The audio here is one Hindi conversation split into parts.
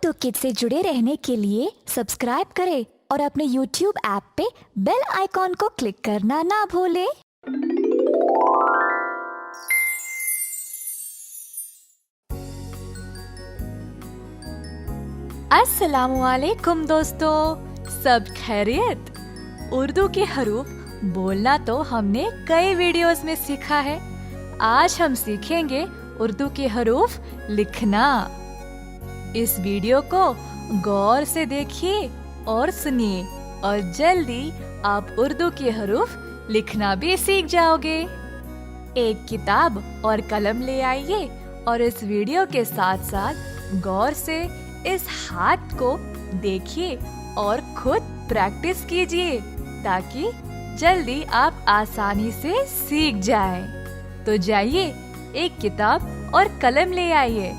उर्दू किड से जुड़े रहने के लिए सब्सक्राइब करें और अपने YouTube ऐप पे बेल आइकॉन को क्लिक करना ना भूलें। अस्सलामुअलैकुम दोस्तों, सब खैरियत। उर्दू के हरूफ बोलना तो हमने कई वीडियोस में सीखा है। आज हम सीखेंगे उर्दू के हरूफ लिखना। इस वीडियो को गौर से देखिए और सुनिए और जल्दी आप उर्दू के हरूफ लिखना भी सीख जाओगे। एक किताब और कलम ले आइए और इस वीडियो के साथ साथ गौर से इस हाथ को देखिए और खुद प्रैक्टिस कीजिए ताकि जल्दी आप आसानी से सीख जाएं। तो जाइए, एक किताब और कलम ले आइए,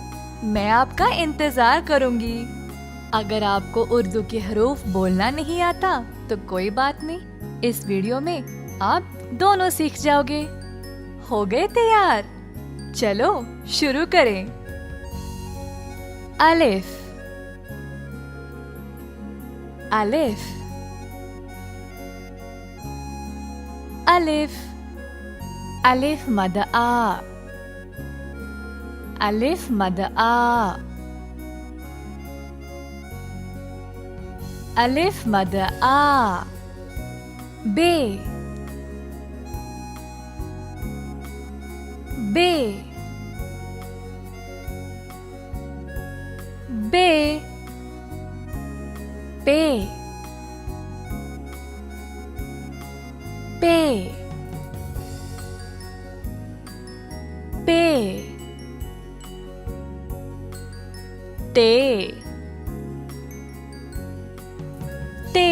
मैं आपका इंतजार करूंगी। अगर आपको उर्दू के हरूफ बोलना नहीं आता तो कोई बात नहीं, इस वीडियो में आप दोनों सीख जाओगे। हो गए तैयार? चलो शुरू करें। अलिफ, अलिफ, अलिफ, अलिफ मद आ, अलिफ मद आ, अलिफ मद आ। बे, बे, बे, पे, पे, पे, ते, ते,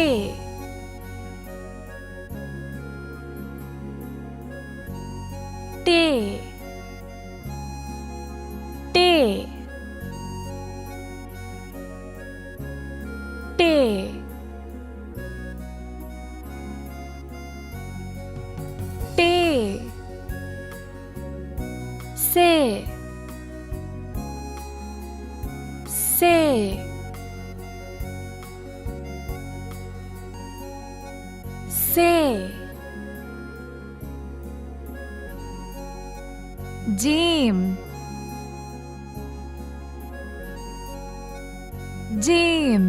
ते, ते, ते, टे, से, से, से, जीम, जीम,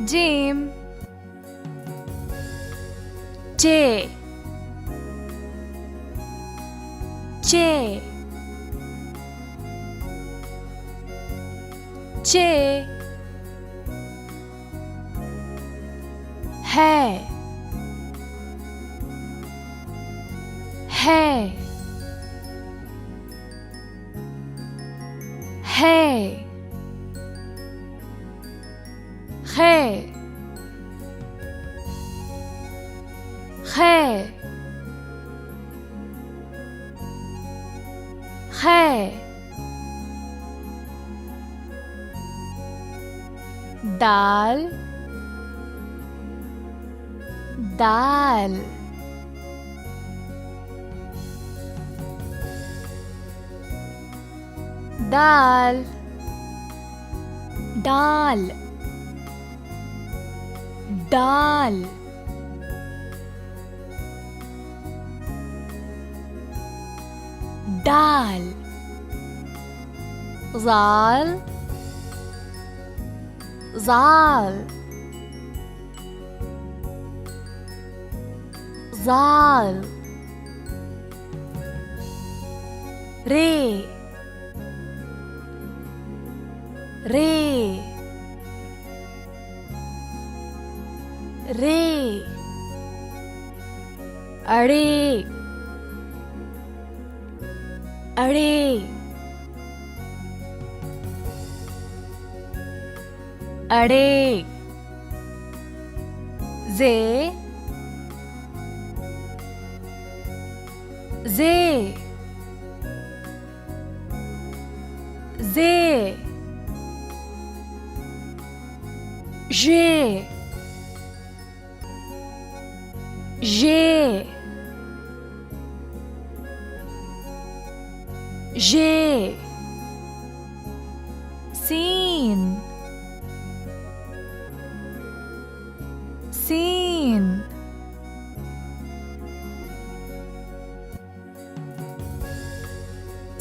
जीम, चे, चे, चे, है, है, है, है, है, है, दाल, दाल, दाल, दाल, दाल, दाल, ज़ाल, ज़ाल, ज़ाल, रे, रे, रे, अड़े, अड़े, अड़े, जे, जे, जे, जे, जे, जे, सीन, सीन,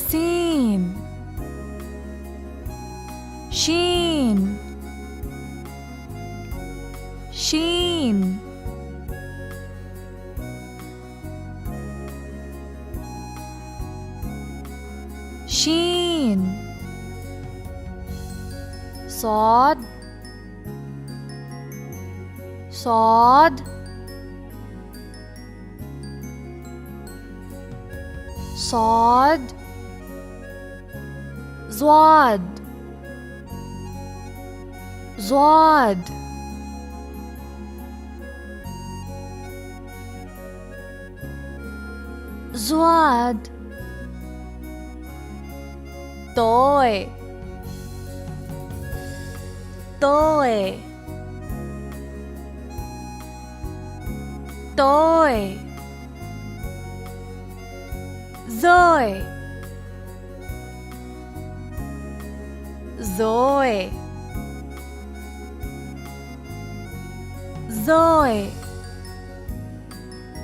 सीन, शीन, शीन, शीन, सौद, सौद, सौद, ज़्वाद, ज़्वाद, ज़्वाद, तोय, तोय, तोय, ज़ोय, ज़ोय, ज़ोय,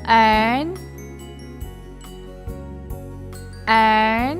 and and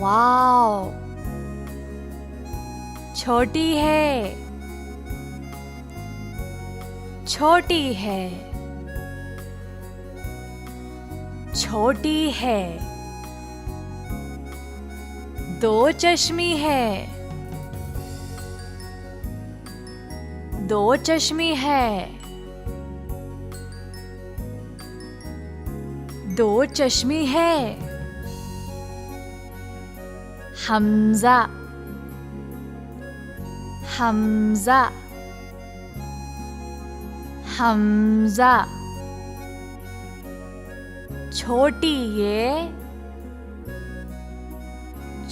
वाओ छोटी है छोटी है छोटी है दो चश्मी है दो चश्मी है दो चश्मी है हमजा हमजा हमजा छोटी ये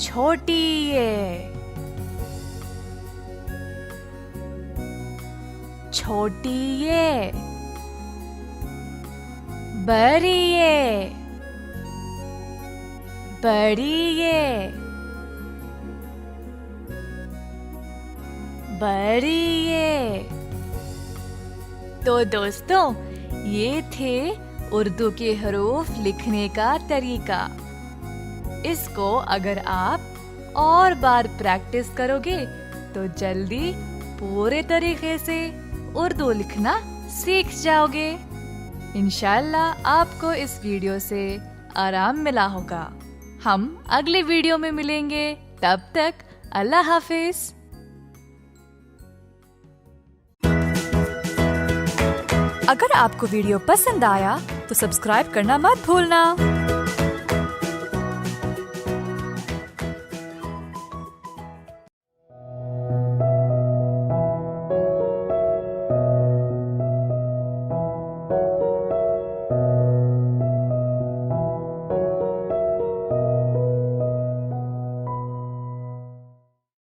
छोटी ये छोटी ये बड़ी ये बड़ी ये बड़ी ये। तो दोस्तों ये थे उर्दू के हरूफ लिखने का तरीका। इसको अगर आप और बार प्रैक्टिस करोगे तो जल्दी पूरे तरीके से उर्दू लिखना सीख जाओगे। इंशाल्लाह आपको इस वीडियो से आराम मिला होगा। हम अगले वीडियो में मिलेंगे। तब तक अल्लाह हाफिज। अगर आपको वीडियो पसंद आया तो सब्सक्राइब करना मत भूलना।